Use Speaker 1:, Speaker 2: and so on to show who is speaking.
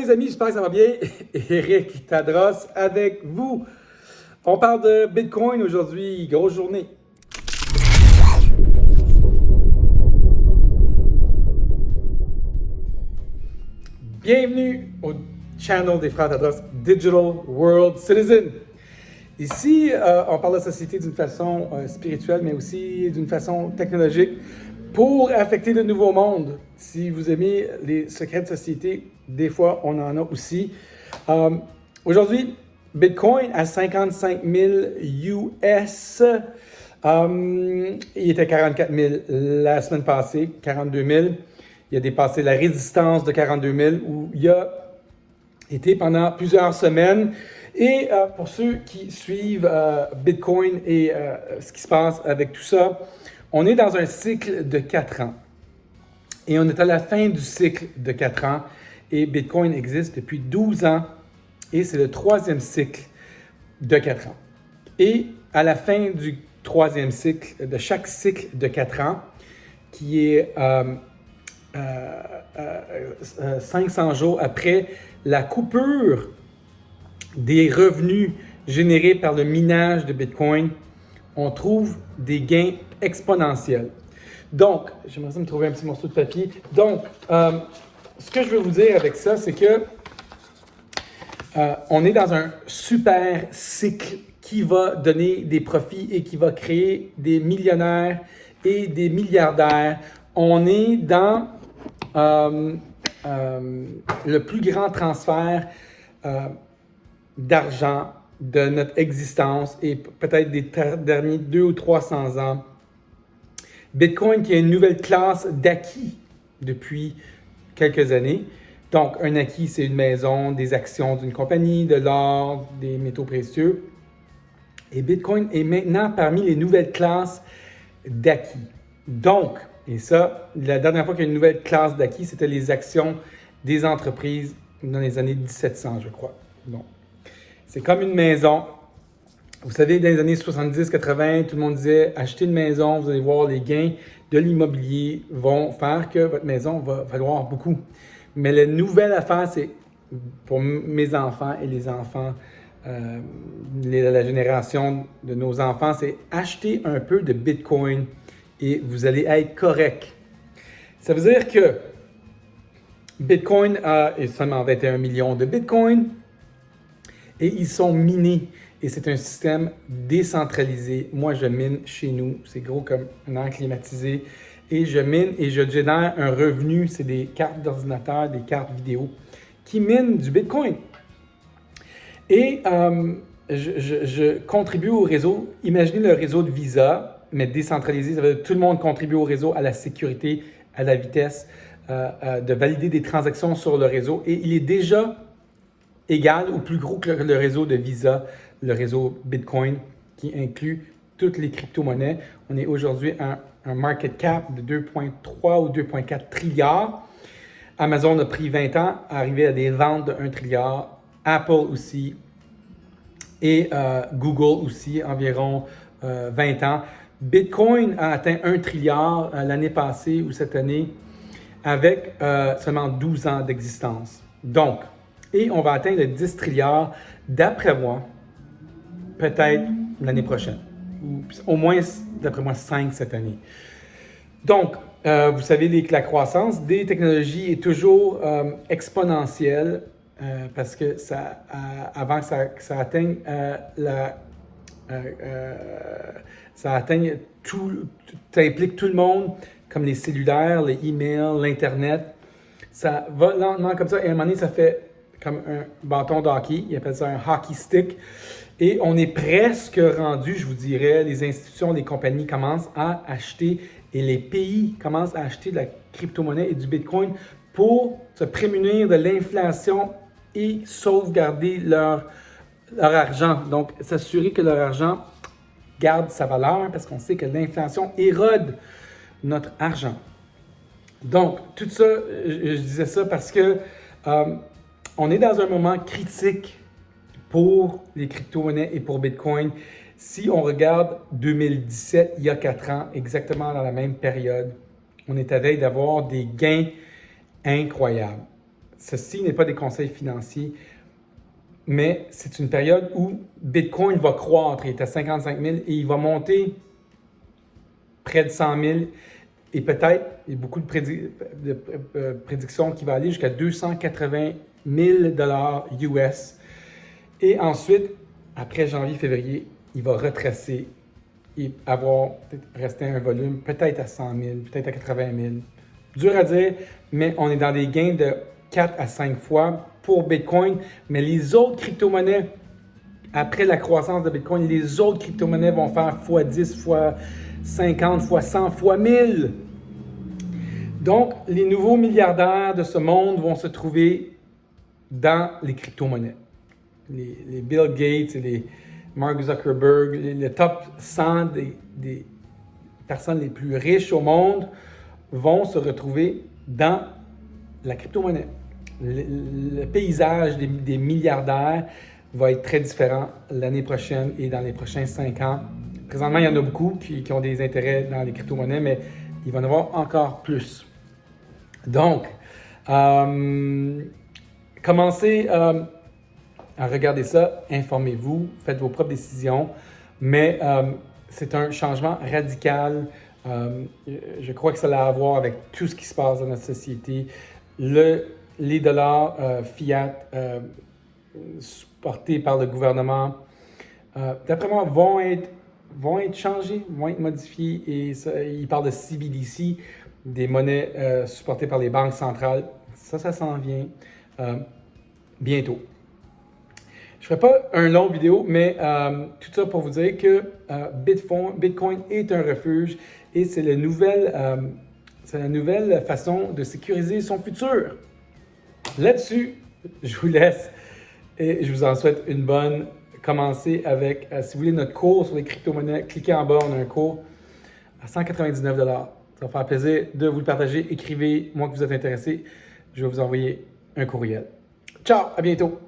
Speaker 1: les amis, j'espère que ça va bien. Eric Tadros avec vous. On parle de Bitcoin aujourd'hui, grosse journée. Bienvenue au channel des frères Tadros, Digital World Citizen. Ici, on parle de la société d'une façon spirituelle, mais aussi d'une façon technologique pour affecter le nouveau monde. Si vous aimez les secrets de société, des fois, on en a aussi. Aujourd'hui, Bitcoin à 55 000 US. Il était 44 000 la semaine passée, 42 000. Il a dépassé la résistance de 42 000 où il a été pendant plusieurs semaines. Et pour ceux qui suivent Bitcoin et ce qui se passe avec tout ça, on est dans un cycle de 4 ans. Et on est à la fin du cycle de 4 ans. Et Bitcoin existe depuis 12 ans. Et c'est le troisième cycle de 4 ans. Et à la fin du troisième cycle, de chaque cycle de 4 ans, qui est 500 jours après la coupure des revenus générés par le minage de Bitcoin, on trouve des gains exponentiels. Donc, j'aimerais me trouver un petit morceau de papier. Donc, ce que je veux vous dire avec ça, c'est que on est dans un super cycle qui va donner des profits et qui va créer des millionnaires et des milliardaires. On est dans le plus grand transfert d'argent de notre existence et peut-être des derniers 200 ou 300 ans. Bitcoin qui est une nouvelle classe d'acquis depuis quelques années. Donc, un acquis, c'est une maison, des actions d'une compagnie, de l'or, des métaux précieux. Et Bitcoin est maintenant parmi les nouvelles classes d'acquis. Donc, et ça, la dernière fois qu'il y a une nouvelle classe d'acquis, c'était les actions des entreprises dans les années 1700, je crois. Bon. C'est comme une maison. Vous savez, dans les années 70-80, tout le monde disait « Achetez une maison, vous allez voir les gains de l'immobilier vont faire que votre maison va valoir beaucoup. » Mais la nouvelle affaire, c'est pour mes enfants et les enfants, la génération de nos enfants, c'est acheter un peu de Bitcoin et vous allez être correct. Ça veut dire que Bitcoin a seulement 21 millions de Bitcoin et ils sont minés. Et c'est un système décentralisé. Moi, je mine chez nous. C'est gros comme un air climatisé. Et je mine et je génère un revenu. C'est des cartes d'ordinateur, des cartes vidéo qui minent du Bitcoin. Et je contribue au réseau. Imaginez le réseau de Visa, mais décentralisé. Ça veut dire que tout le monde contribue au réseau, à la sécurité, à la vitesse, de valider des transactions sur le réseau. Et il est déjà égal ou plus gros que le réseau de Visa, le réseau Bitcoin, qui inclut toutes les crypto-monnaies. On est aujourd'hui à un market cap de 2,3 ou 2,4 trilliards. Amazon a pris 20 ans à arriver à des ventes de 1 trilliard. Apple aussi. Et Google aussi, environ 20 ans. Bitcoin a atteint 1 trilliard l'année passée ou cette année avec seulement 12 ans d'existence. Donc, et on va atteindre le 10 trilliards, d'après moi, peut-être l'année prochaine. Au moins, d'après moi, 5 cette année. Donc, vous savez, la croissance des technologies est toujours exponentielle parce que avant que ça atteigne ça implique tout le monde, comme les cellulaires, les emails, l'Internet. Ça va lentement comme ça et à un moment donné, ça fait comme un bâton de hockey. Ils appellent ça un hockey stick. Et on est presque rendu, je vous dirais, les institutions, les compagnies commencent à acheter et les pays commencent à acheter de la crypto-monnaie et du Bitcoin pour se prémunir de l'inflation et sauvegarder leur argent. Donc, s'assurer que leur argent garde sa valeur parce qu'on sait que l'inflation érode notre argent. Donc, tout ça, je disais ça parce que on est dans un moment critique pour les crypto-monnaies et pour Bitcoin. Si on regarde 2017, il y a 4 ans, exactement dans la même période, on est à veille d'avoir des gains incroyables. ceci n'est pas des conseils financiers, mais c'est une période où Bitcoin va croître. Il est à 55 000 et il va monter près de 100 000 et peut-être, il y a beaucoup de prédictions qui vont aller jusqu'à 280 000 $ US. Et ensuite, après janvier-février, il va retracer et avoir resté un volume peut-être à 100 000, peut-être à 80 000. Dur à dire, mais on est dans des gains de 4 à 5 fois pour Bitcoin. Mais les autres crypto-monnaies, après la croissance de Bitcoin, les autres crypto-monnaies vont faire x10, x50, x100, x1000. Donc, les nouveaux milliardaires de ce monde vont se trouver dans les crypto-monnaies. Les Bill Gates et les Mark Zuckerberg, le top 100 des personnes les plus riches au monde vont se retrouver dans la crypto-monnaie. Le paysage des milliardaires va être très différent l'année prochaine et dans les prochains 5 ans. Présentement, il y en a beaucoup qui ont des intérêts dans les crypto-monnaies, mais il va y en avoir encore plus. Donc, commencez à regarder ça, informez-vous, faites vos propres décisions, mais c'est un changement radical. Je crois que ça a à voir avec tout ce qui se passe dans notre société. Les dollars fiat supportés par le gouvernement, d'après moi, vont être changés, vont être modifiés. Et ça, il parle de CBDC, des monnaies supportées par les banques centrales. Ça s'en vient bientôt. Je ne ferai pas un long vidéo, mais tout ça pour vous dire que Bitcoin est un refuge et c'est la nouvelle façon de sécuriser son futur. Là-dessus, je vous laisse et je vous en souhaite une bonne. Commencez avec, si vous voulez notre cours sur les crypto-monnaies, cliquez en bas, on a un cours à 199 $. Ça va faire plaisir de vous le partager. Écrivez-moi que vous êtes intéressé. Je vais vous envoyer un courriel. Ciao, à bientôt!